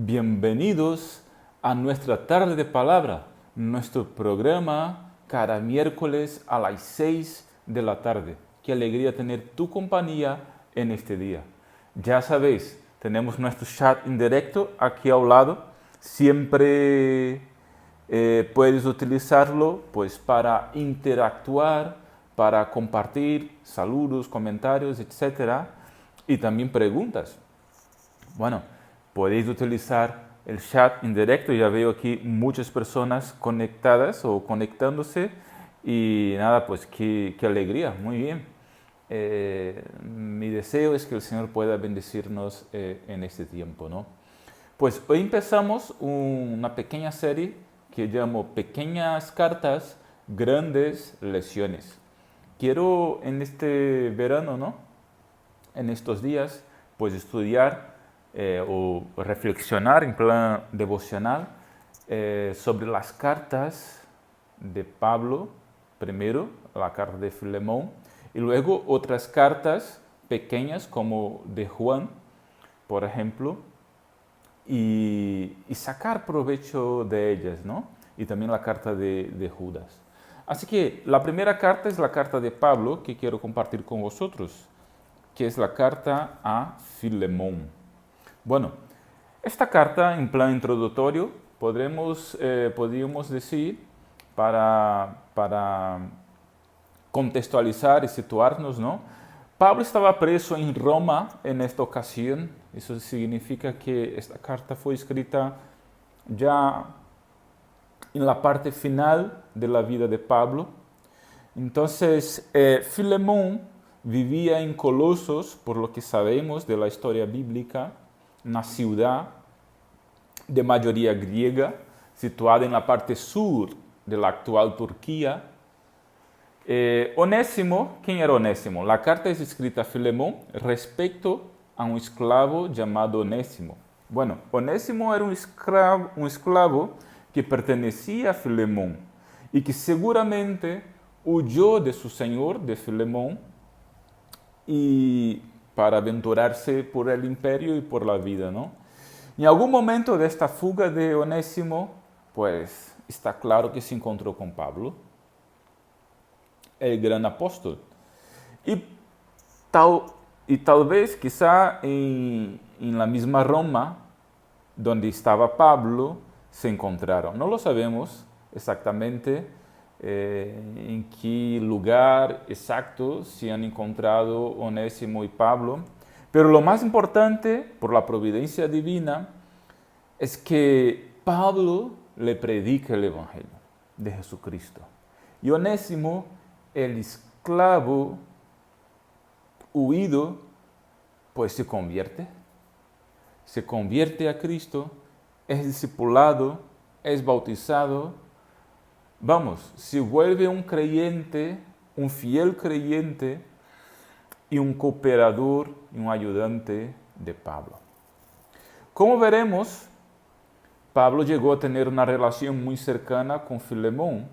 Bienvenidos a nuestra tarde de palabra, nuestro programa cada miércoles a las 6 de la tarde. Qué alegría tener tu compañía en este día. Ya sabéis, tenemos nuestro chat en directo aquí al lado. Siempre puedes utilizarlo pues, para interactuar, para compartir saludos, comentarios, etc. Y también preguntas. Bueno, podéis utilizar el chat en directo. Ya veo aquí muchas personas conectadas o conectándose. Y nada, pues qué alegría, muy bien. Mi deseo es que el Señor pueda bendecirnos en este tiempo, ¿no? Pues hoy empezamos una pequeña serie que llamo Pequeñas Cartas, Grandes Lecciones. Quiero en este verano, ¿no? En estos días, pues estudiar o reflexionar en plan devocional sobre las cartas de Pablo, primero la carta de Filemón, y luego otras cartas pequeñas como de Juan, por ejemplo, y sacar provecho de ellas, ¿no? Y también la carta de Judas. Así que la primera carta es la carta de Pablo que quiero compartir con vosotros, que es la carta a Filemón. Bueno, esta carta en plan introductorio podríamos decir para contextualizar y situarnos, ¿no? Pablo estaba preso en Roma en esta ocasión. Eso significa que esta carta fue escrita ya en la parte final de la vida de Pablo. Entonces, Filemón vivía en Colosos, por lo que sabemos de la historia bíblica, una ciudad de mayoría griega, situada en la parte sur de la actual Turquía. Onésimo, ¿quién era Onésimo? La carta es escrita a Filemón respecto a un esclavo llamado Onésimo. Bueno, Onésimo era un esclavo que pertenecía a Filemón y que seguramente huyó de su señor, de Filemón, y para aventurarse por el imperio y por la vida, ¿no? En algún momento de esta fuga de Onésimo, pues está claro que se encontró con Pablo, el gran apóstol. Y tal vez, quizá en la misma Roma, donde estaba Pablo, se encontraron. No lo sabemos exactamente en qué lugar exacto se han encontrado Onésimo y Pablo, pero lo más importante, por la providencia divina, es que Pablo le predica el Evangelio de Jesucristo. Y Onésimo, el esclavo huido, pues se convierte a Cristo, es discipulado, es bautizado, vamos, se vuelve un creyente, un fiel creyente y un cooperador y un ayudante de Pablo. Como veremos, Pablo llegó a tener una relación muy cercana con Filemón.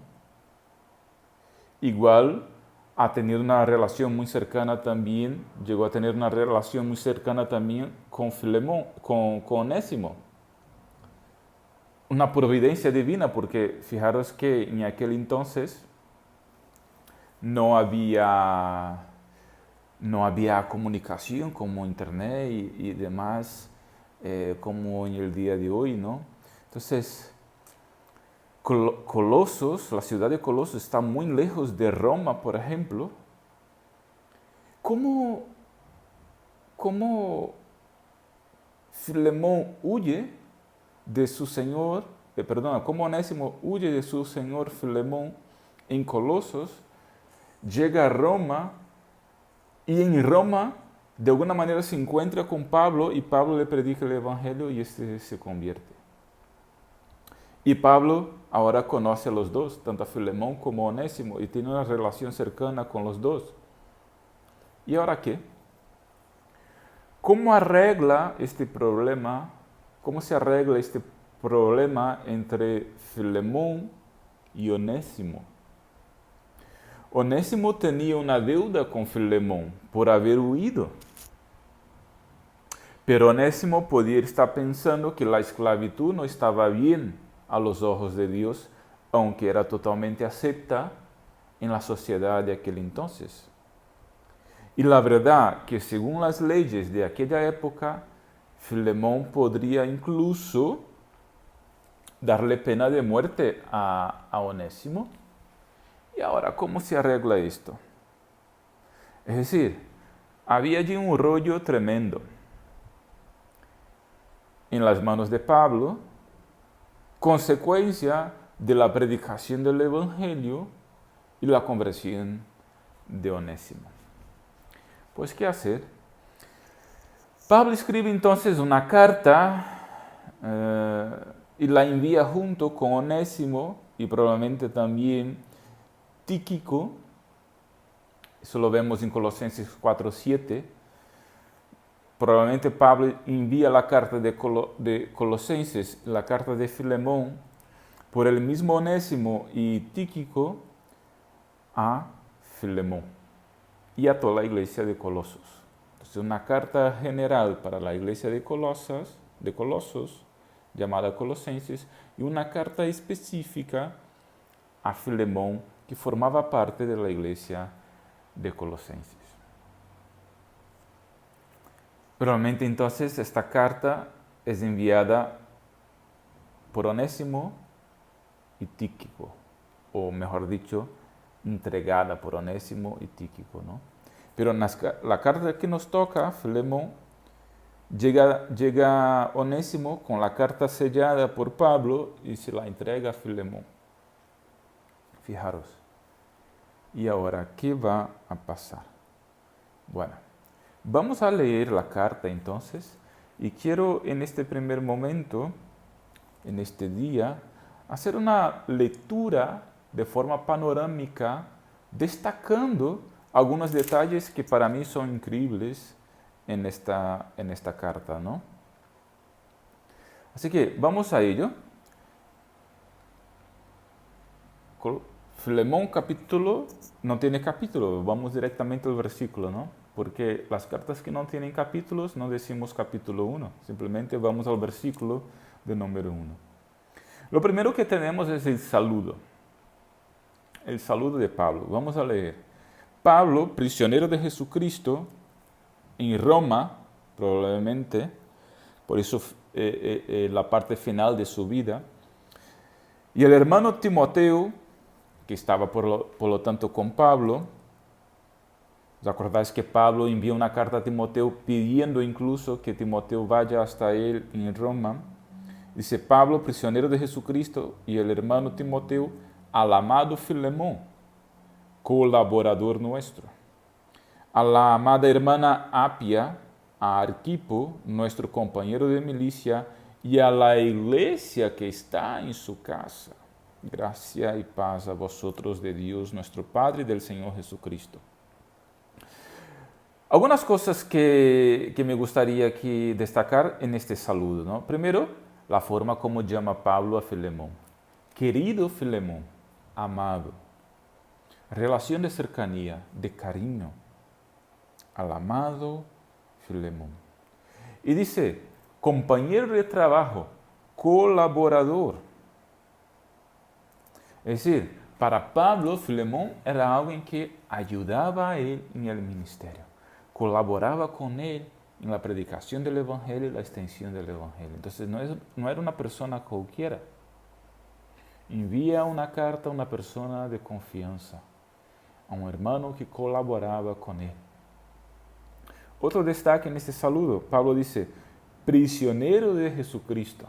Igual ha tenido una relación muy cercana también, llegó a tener una relación muy cercana también con Filemón, con Onésimo. Una providencia divina, porque fijaros que en aquel entonces no había comunicación como internet y demás, como en el día de hoy, ¿no? Entonces, Colosos, la ciudad de Colosos está muy lejos de Roma, por ejemplo. ¿Cómo Filemón huye de su señor, cómo Onésimo huye de su señor Filemón en Colosos, llega a Roma y en Roma de alguna manera se encuentra con Pablo y Pablo le predica el Evangelio y este se convierte? Y Pablo ahora conoce a los dos, tanto a Filemón como a Onésimo, y tiene una relación cercana con los dos. ¿Y ahora qué? ¿Cómo arregla este problema? ¿Cómo se arregla este problema entre Filemón y Onésimo? Onésimo tenía una deuda con Filemón por haber huido. Pero Onésimo podía estar pensando que la esclavitud no estaba bien a los ojos de Dios, aunque era totalmente acepta en la sociedad de aquel entonces. Y la verdad que según las leyes de aquella época, Filemón podría incluso darle pena de muerte a Onésimo. Y ahora, ¿cómo se arregla esto? Es decir, había allí un rollo tremendo en las manos de Pablo, consecuencia de la predicación del Evangelio y la conversión de Onésimo. Pues, ¿qué hacer? Pablo escribe entonces una carta y la envía junto con Onésimo y probablemente también Tíquico. Eso lo vemos en Colosenses 4:7. Probablemente Pablo envía la carta de Colosenses, la carta de Filemón, por el mismo Onésimo y Tíquico a Filemón y a toda la iglesia de Colosos. Entonces, una carta general para la iglesia de Colosos, llamada Colosenses, y una carta específica a Filemón, que formaba parte de la iglesia de Colosenses. Probablemente entonces esta carta es enviada por Onésimo y Tíquico, o mejor dicho, entregada por Onésimo y Tíquico, ¿no? Pero la carta que nos toca, Filemón, llega Onésimo con la carta sellada por Pablo y se la entrega a Filemón. Fijaros. Y ahora, ¿qué va a pasar? Bueno, vamos a leer la carta entonces y quiero en este primer momento, en este día, hacer una lectura de forma panorámica, destacando algunos detalles que para mí son increíbles en esta carta, ¿no? Así que vamos a ello. Filemón capítulo, no tiene capítulo, vamos directamente al versículo, ¿no? Porque las cartas que no tienen capítulos no decimos capítulo 1, simplemente vamos al versículo de número 1. Lo primero que tenemos es el saludo de Pablo. Vamos a leer. Pablo, prisionero de Jesucristo, en Roma, probablemente, por eso la parte final de su vida, y el hermano Timoteo, que estaba por lo tanto con Pablo. ¿Os acordáis que Pablo envía una carta a Timoteo pidiendo incluso que Timoteo vaya hasta él en Roma? Dice Pablo, prisionero de Jesucristo, y el hermano Timoteo, al amado Filemón, colaborador nuestro. A la amada hermana Apia, a Arquipo, nuestro compañero de milicia, y a la iglesia que está en su casa. Gracia y paz a vosotros de Dios nuestro Padre y del Señor Jesucristo. Algunas cosas que me gustaría aquí destacar en este saludo, ¿no? Primero, la forma como llama Pablo a Filemón. Querido Filemón, amado. Relación de cercanía, de cariño. Al amado Filemón. Y dice, compañero de trabajo, colaborador. Es decir, para Pablo, Filemón era alguien que ayudaba a él en el ministerio, colaboraba con él en la predicación del Evangelio y la extensión del Evangelio. Entonces no era una persona cualquiera. Envía una carta a una persona de confianza, a un hermano que colaboraba con él. Otro destaque en este saludo, Pablo dice, prisionero de Jesucristo.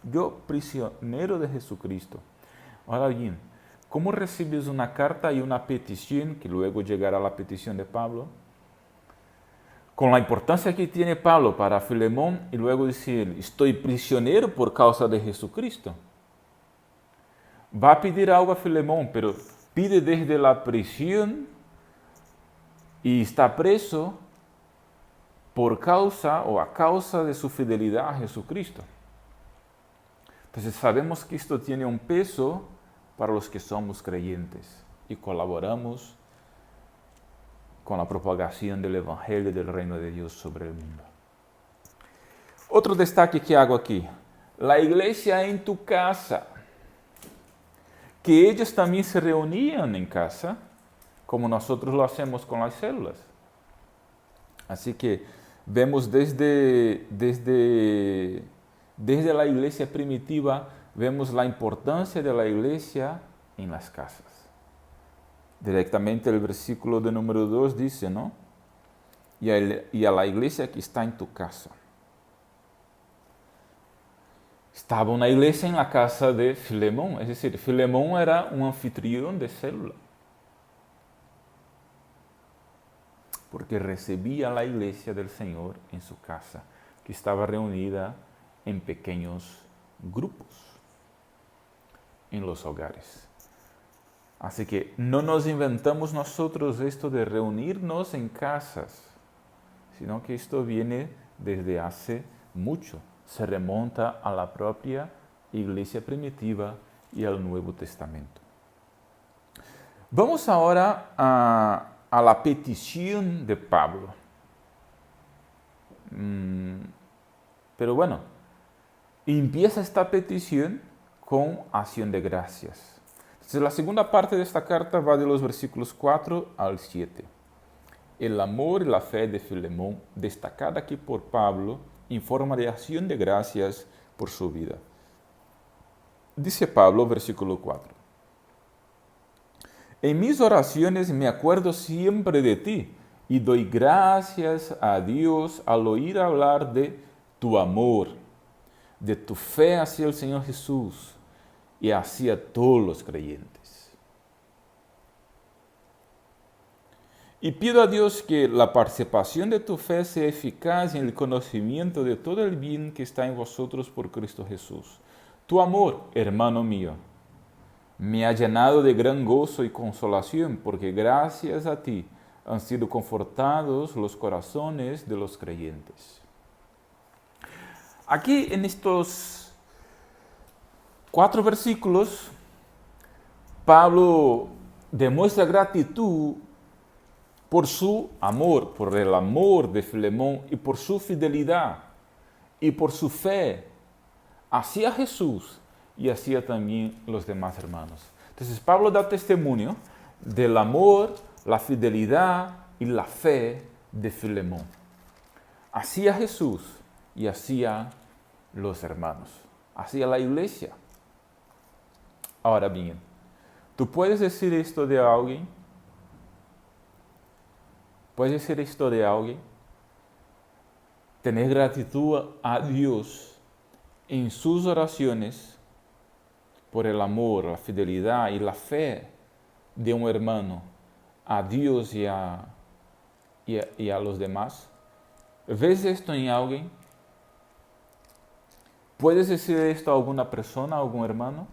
Yo, prisionero de Jesucristo. Ahora bien, ¿cómo recibes una carta y una petición, que luego llegará la petición de Pablo, con la importancia que tiene Pablo para Filemón y luego decir, estoy prisionero por causa de Jesucristo? Va a pedir algo a Filemón, pero pide desde la prisión y está preso por causa o a causa de su fidelidad a Jesucristo. Entonces sabemos que esto tiene un peso para los que somos creyentes y colaboramos con la propagación del Evangelio del Reino de Dios sobre el mundo. Otro destaque que hago aquí, la iglesia en tu casa, que ellos también se reunían en casa, como nosotros lo hacemos con las células. Así que vemos desde la iglesia primitiva, vemos la importancia de la iglesia en las casas. Directamente el versículo de número 2 dice, ¿no? Y a la iglesia que está en tu casa. Estaba una iglesia en la casa de Filemón, es decir, Filemón era un anfitrión de célula, porque recibía la iglesia del Señor en su casa, que estaba reunida en pequeños grupos en los hogares. Así que no nos inventamos nosotros esto de reunirnos en casas, sino que esto viene desde hace mucho. Se remonta a la propia iglesia primitiva y al Nuevo Testamento. Vamos ahora a la petición de Pablo. Pero bueno, empieza esta petición con acción de gracias. Entonces, la segunda parte de esta carta va de los versículos 4 al 7. El amor y la fe de Filemón, destacada aquí por Pablo, en forma de acción de gracias por su vida. Dice Pablo, versículo 4. En mis oraciones me acuerdo siempre de ti y doy gracias a Dios al oír hablar de tu amor, de tu fe hacia el Señor Jesús y hacia todos los creyentes. Y pido a Dios que la participación de tu fe sea eficaz en el conocimiento de todo el bien que está en vosotros por Cristo Jesús. Tu amor, hermano mío, me ha llenado de gran gozo y consolación, porque gracias a ti han sido confortados los corazones de los creyentes. Aquí en estos 4 versículos, Pablo demuestra gratitud por su amor, por el amor de Filemón y por su fidelidad y por su fe hacia Jesús y hacia también los demás hermanos. Entonces Pablo da testimonio del amor, la fidelidad y la fe de Filemón hacia Jesús y hacia los hermanos, hacia la iglesia. Ahora bien, ¿tú puedes decir esto de alguien? ¿Puedes decir esto de alguien? Tener gratitud a Dios en sus oraciones por el amor, la fidelidad y la fe de un hermano a Dios y a los demás. ¿Ves esto en alguien? ¿Puedes decir esto a alguna persona, a algún hermano?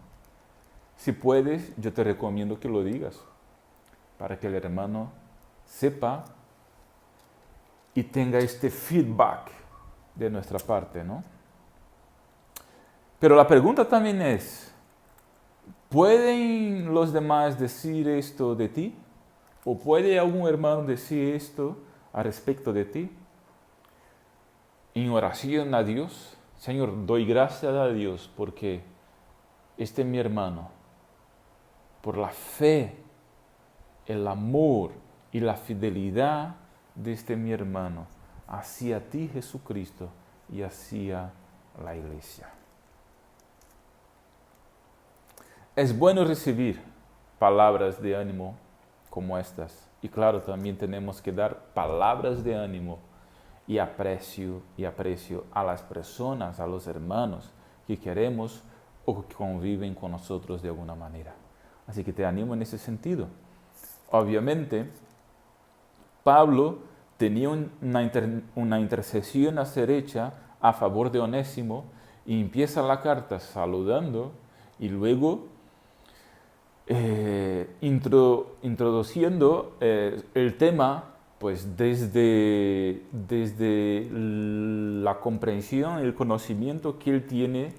Si puedes, yo te recomiendo que lo digas, para que el hermano sepa y tenga este feedback de nuestra parte, ¿no? Pero la pregunta también es, ¿pueden los demás decir esto de ti? ¿O puede algún hermano decir esto a respecto de ti? En oración a Dios, Señor, doy gracias a Dios porque este es mi hermano, por la fe, el amor y la fidelidad de este mi hermano hacia ti, Jesucristo, y hacia la iglesia. Es bueno recibir palabras de ánimo como estas. Y claro, también tenemos que dar palabras de ánimo y aprecio a las personas, a los hermanos que queremos o que conviven con nosotros de alguna manera. Así que te animo en ese sentido. Obviamente, Pablo tenía una intercesión a ser hecha a favor de Onésimo y empieza la carta saludando y luego introduciendo el tema pues desde la comprensión y el conocimiento que él tiene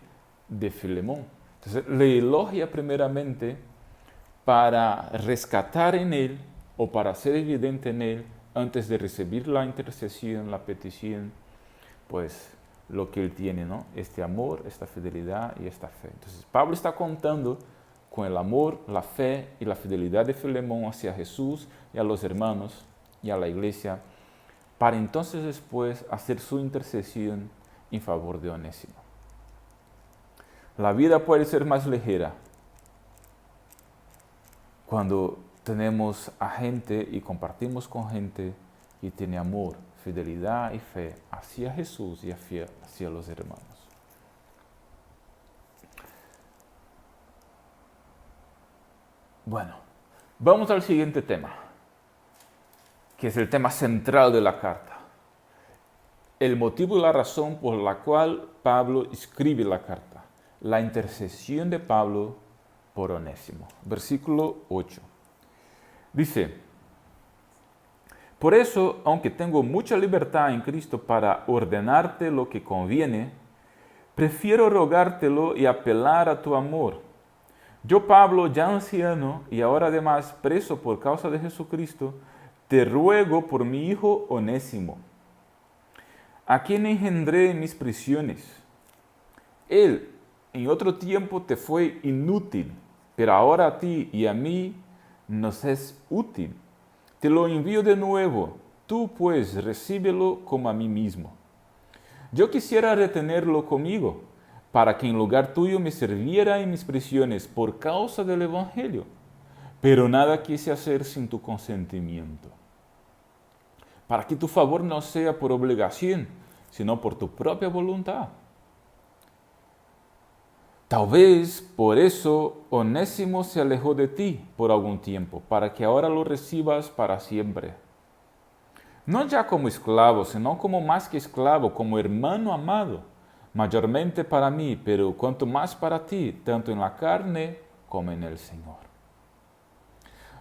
de Filemón. Entonces le elogia primeramente para rescatar en él o para ser evidente en él antes de recibir la intercesión, la petición, pues lo que él tiene, ¿no? Este amor, esta fidelidad y esta fe. Entonces, Pablo está contando con el amor, la fe y la fidelidad de Filemón hacia Jesús y a los hermanos y a la iglesia, para entonces después hacer su intercesión en favor de Onésimo. La vida puede ser más ligera cuando tenemos a gente y compartimos con gente que tiene amor, fidelidad y fe hacia Jesús y hacia los hermanos. Bueno, vamos al siguiente tema, que es el tema central de la carta. El motivo y la razón por la cual Pablo escribe la carta. La intercesión de Pablo por Onésimo. Versículo 8. Dice: por eso, aunque tengo mucha libertad en Cristo para ordenarte lo que conviene, prefiero rogártelo y apelar a tu amor. Yo, Pablo, ya anciano y ahora además preso por causa de Jesucristo, te ruego por mi hijo Onésimo, a quien engendré en mis prisiones. Él en otro tiempo te fue inútil, pero ahora a ti y a mí nos es útil. Te lo envío de nuevo, tú pues recíbelo como a mí mismo. Yo quisiera retenerlo conmigo, para que en lugar tuyo me sirviera en mis prisiones por causa del Evangelio, pero nada quise hacer sin tu consentimiento, para que tu favor no sea por obligación, sino por tu propia voluntad. Tal vez por eso Onésimo se alejó de ti por algún tiempo, para que ahora lo recibas para siempre. No ya como esclavo, sino como más que esclavo, como hermano amado, mayormente para mí, pero cuanto más para ti, tanto en la carne como en el Señor.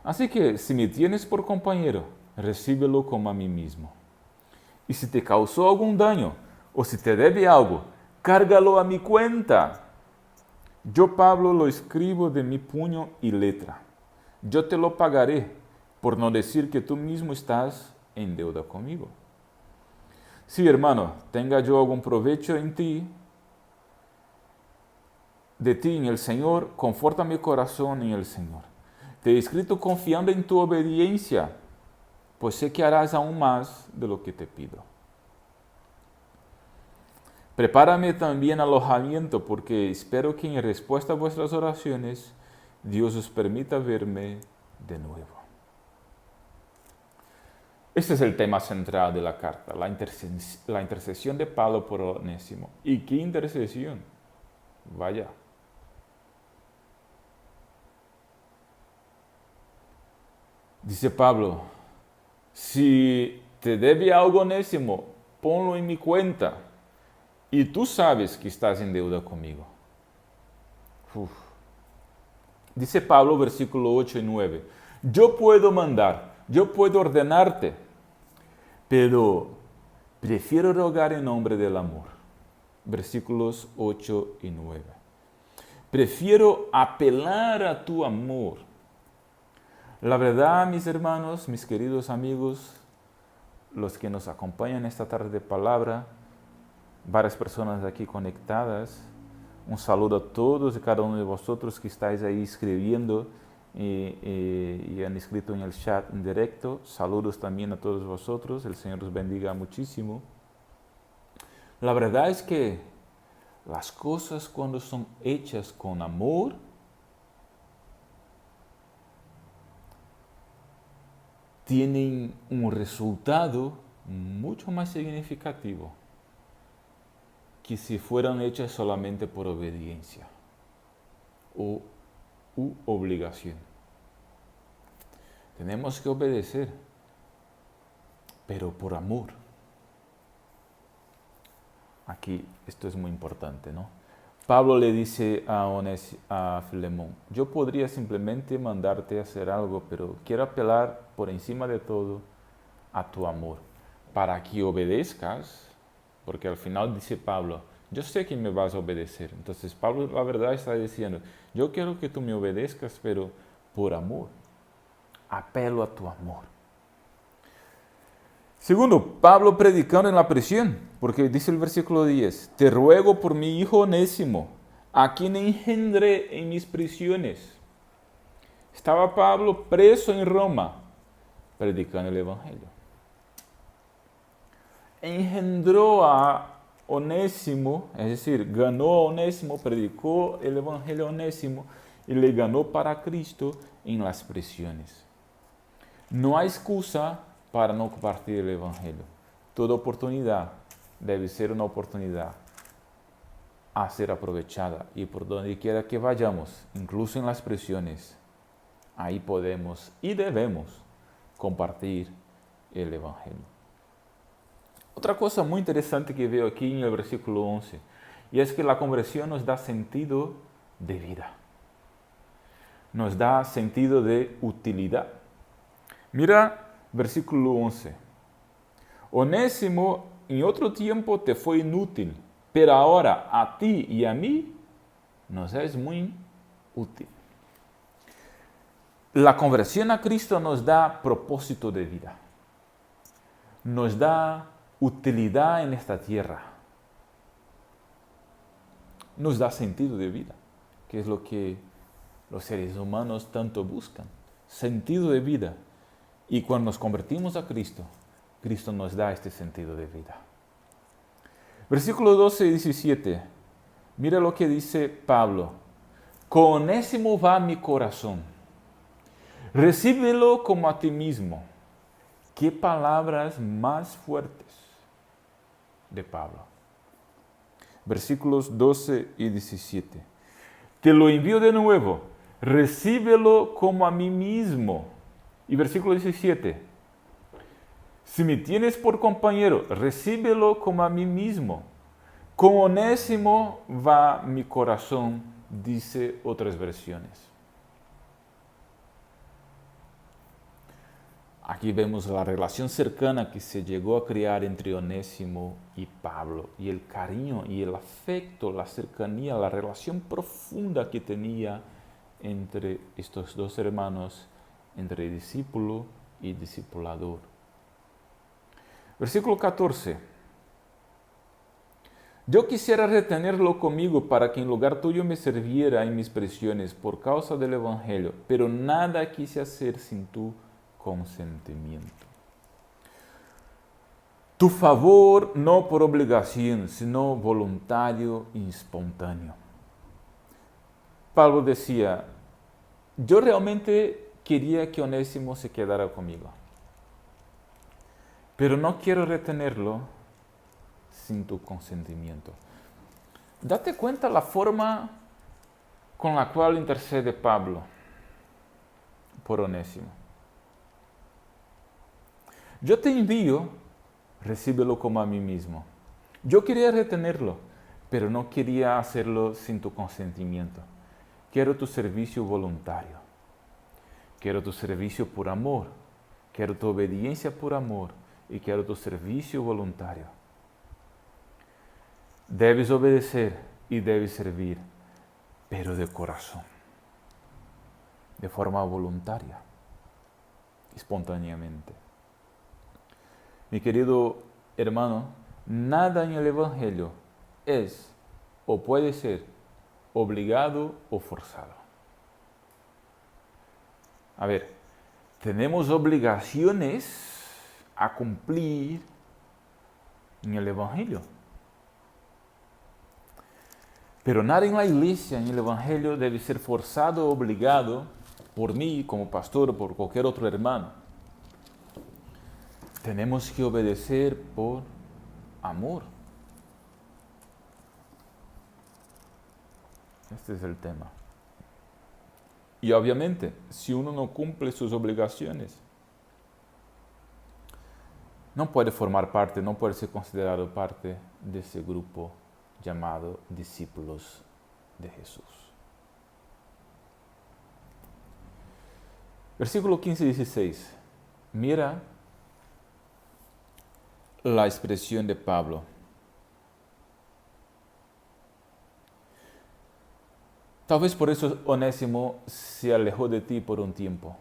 Así que si me tienes por compañero, recíbelo como a mí mismo. Y si te causó algún daño, o si te debe algo, cárgalo a mi cuenta. Yo, Pablo, lo escribo de mi puño y letra. Yo te lo pagaré, por no decir que tú mismo estás en deuda conmigo. Si, hermano, tenga yo algún provecho de ti en el Señor, conforta mi corazón en el Señor. Te he escrito confiando en tu obediencia, pues sé que harás aún más de lo que te pido. Prepárame también alojamiento, porque espero que en respuesta a vuestras oraciones, Dios os permita verme de nuevo. Este es el tema central de la carta, la intercesión de Pablo por Onésimo. ¿Y qué intercesión? Vaya. Dice Pablo: si te debe algo Onésimo, ponlo en mi cuenta. Y tú sabes que estás en deuda conmigo. Dice Pablo, versículo 8 y 9. Yo puedo mandar, yo puedo ordenarte, pero prefiero rogar en nombre del amor. Versículos 8 y 9. Prefiero apelar a tu amor. La verdad, mis hermanos, mis queridos amigos, los que nos acompañan esta tarde de palabra, varias personas aquí conectadas, un saludo a todos y cada uno de vosotros que estáis ahí escribiendo y han escrito en el chat en directo. Saludos también a todos vosotros, el Señor os bendiga muchísimo. La verdad es que las cosas cuando son hechas con amor, tienen un resultado mucho más significativo que si fueran hechas solamente por obediencia u obligación. Tenemos que obedecer, pero por amor. Aquí esto es muy importante, ¿no? Pablo le dice a Filemón: yo podría simplemente mandarte a hacer algo, pero quiero apelar por encima de todo a tu amor, para que obedezcas. Porque al final dice Pablo: yo sé que me vas a obedecer. Entonces Pablo, la verdad, está diciendo: yo quiero que tú me obedezcas, pero por amor. Apelo a tu amor. Segundo, Pablo predicando en la prisión, porque dice el versículo 10, te ruego por mi hijo Onésimo, a quien engendré en mis prisiones. Estaba Pablo preso en Roma, predicando el Evangelio. Engendró a Onésimo, es decir, ganó a Onésimo, predicó el Evangelio a Onésimo y le ganó para Cristo en las prisiones. No hay excusa para no compartir el Evangelio. Toda oportunidad debe ser una oportunidad a ser aprovechada. Y por donde quiera que vayamos, incluso en las prisiones, ahí podemos y debemos compartir el Evangelio. Otra cosa muy interesante que veo aquí en el versículo 11, y es que la conversión nos da sentido de vida. Nos da sentido de utilidad. Mira versículo 11. Onésimo en otro tiempo te fue inútil, pero ahora a ti y a mí nos es muy útil. La conversión a Cristo nos da propósito de vida. Nos da utilidad en esta tierra. Nos da sentido de vida, que es lo que los seres humanos tanto buscan. Sentido de vida. Y cuando nos convertimos a Cristo, Cristo nos da este sentido de vida. Versículo 12 y 17. Mira lo que dice Pablo. Con Onésimo va mi corazón. Recíbelo como a ti mismo. Qué palabras más fuertes de Pablo. Versículos 12 y 17. Te lo envío de nuevo. Recíbelo como a mí mismo. Y versículo 17. Si me tienes por compañero, recíbelo como a mí mismo. Con Onésimo va mi corazón, dice otras versiones. Aquí vemos la relación cercana que se llegó a crear entre Onésimo y Pablo, y el cariño y el afecto, la cercanía, la relación profunda que tenía entre estos dos hermanos, entre discípulo y discipulador. Versículo 14. Yo quisiera retenerlo conmigo para que en lugar tuyo me sirviera en mis prisiones por causa del Evangelio, pero nada quise hacer sin tu consentimiento. Tu favor no por obligación, sino voluntario y espontáneo. Pablo decía, yo realmente quería que Onésimo se quedara conmigo, pero no quiero retenerlo sin tu consentimiento. Date cuenta la forma con la cual intercede Pablo por Onésimo. Yo te envío, recíbelo como a mí mismo. Yo quería retenerlo, pero no quería hacerlo sin tu consentimiento. Quiero tu servicio voluntario. Quiero tu servicio por amor. Quiero tu obediencia por amor. Y quiero tu servicio voluntario. Debes obedecer y debes servir, pero de corazón, de forma voluntaria, espontáneamente. Mi querido hermano, nada en el Evangelio es o puede ser obligado o forzado. A ver, tenemos obligaciones a cumplir en el Evangelio. Pero nada en la iglesia, en el Evangelio, debe ser forzado o obligado por mí como pastor o por cualquier otro hermano. Tenemos que obedecer por amor. Este es el tema. Y obviamente, si uno no cumple sus obligaciones, no puede formar parte, no puede ser considerado parte de ese grupo llamado discípulos de Jesús. Versículo 15 y 16. Mira la expresión de Pablo. Tal vez por eso Onésimo se alejó de ti por un tiempo,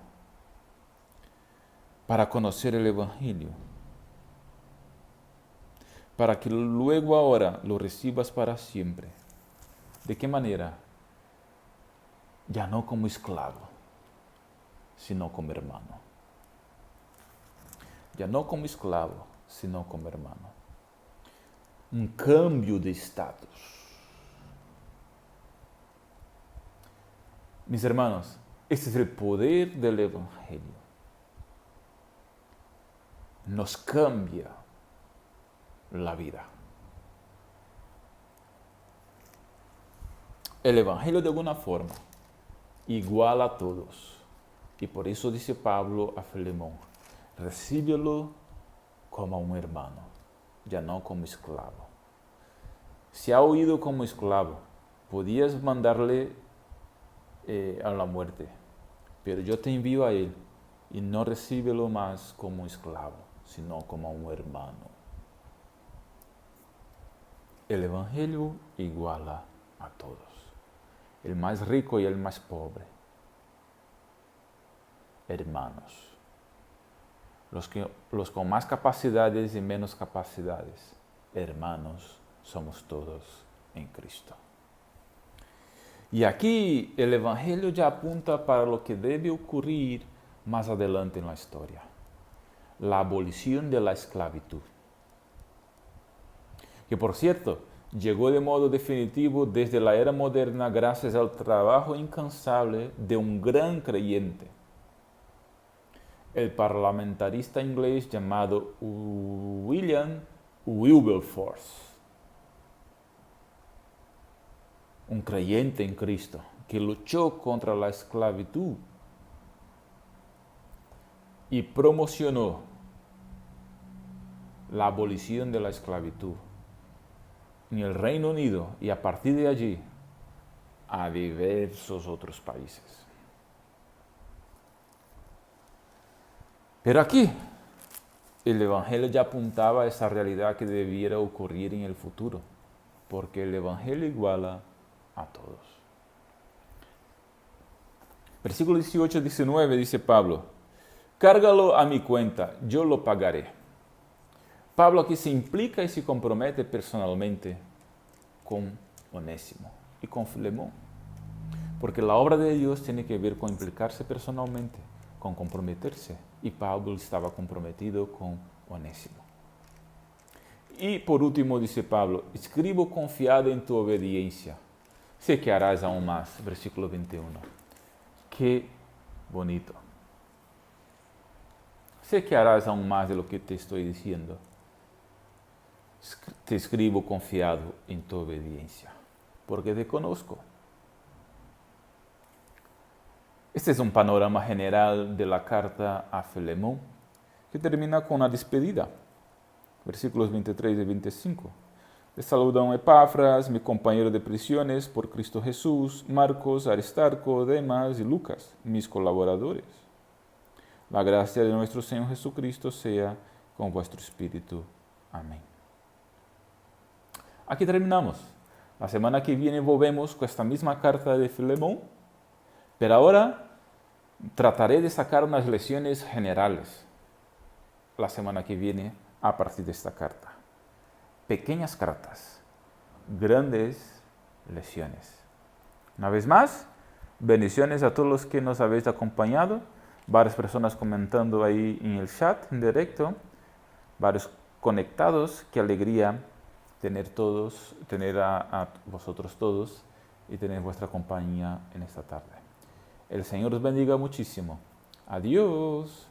para conocer el Evangelio. para que luego ahora lo recibas para siempre. ¿De qué manera? Ya no como esclavo, sino como hermano. Ya no como esclavo, sino como hermano. Un cambio de estatus. Mis hermanos, este es el poder del Evangelio. Nos cambia la vida. El Evangelio de alguna forma iguala a todos. Y por eso dice Pablo a Filemón, recíbelo como un hermano, ya no como esclavo. Si ha oído como esclavo, podías mandarle a la muerte, pero yo te envío a él y no recíbelo más como esclavo, sino como un hermano. El Evangelio iguala a todos, el más rico y el más pobre, hermanos. Los con más capacidades y menos capacidades, hermanos, somos todos en Cristo. Y aquí el Evangelio ya apunta para lo que debe ocurrir más adelante en la historia. La abolición de la esclavitud. Que por cierto, llegó de modo definitivo desde la era moderna gracias al trabajo incansable de un gran creyente, el parlamentarista inglés llamado William Wilberforce. Un creyente en Cristo que luchó contra la esclavitud y promocionó la abolición de la esclavitud en el Reino Unido y a partir de allí a diversos otros países. Pero aquí el Evangelio ya apuntaba a esa realidad que debiera ocurrir en el futuro, porque el Evangelio iguala a todos. Versículo 18-19 dice Pablo, cárgalo a mi cuenta, yo lo pagaré. Pablo aquí se implica y se compromete personalmente con Onésimo y con Filemón, porque la obra de Dios tiene que ver con implicarse personalmente, con comprometerse, y Pablo estaba comprometido con Onésimo. Y por último dice Pablo, escribo confiado en tu obediencia, sé que harás aún más, versículo 21. Qué bonito. Sé que harás aún más de lo que te estoy diciendo. Te escribo confiado en tu obediencia, porque te conozco. Este es un panorama general de la carta a Filemón, que termina con una despedida. Versículos 23 y 25. Les saludan Epafras, mi compañero de prisiones por Cristo Jesús, Marcos, Aristarco, Demas y Lucas, mis colaboradores. La gracia de nuestro Señor Jesucristo sea con vuestro espíritu. Amén. Aquí terminamos. La semana que viene volvemos con esta misma carta de Filemón, pero ahora trataré de sacar unas lecciones generales la semana que viene a partir de esta carta. Pequeñas cartas, grandes lecciones. Una vez más, bendiciones a todos los que nos habéis acompañado. Varias personas comentando ahí en el chat en directo, varios conectados. Qué alegría tener a vosotros todos y tener vuestra compañía en esta tarde. El Señor os bendiga muchísimo. Adiós.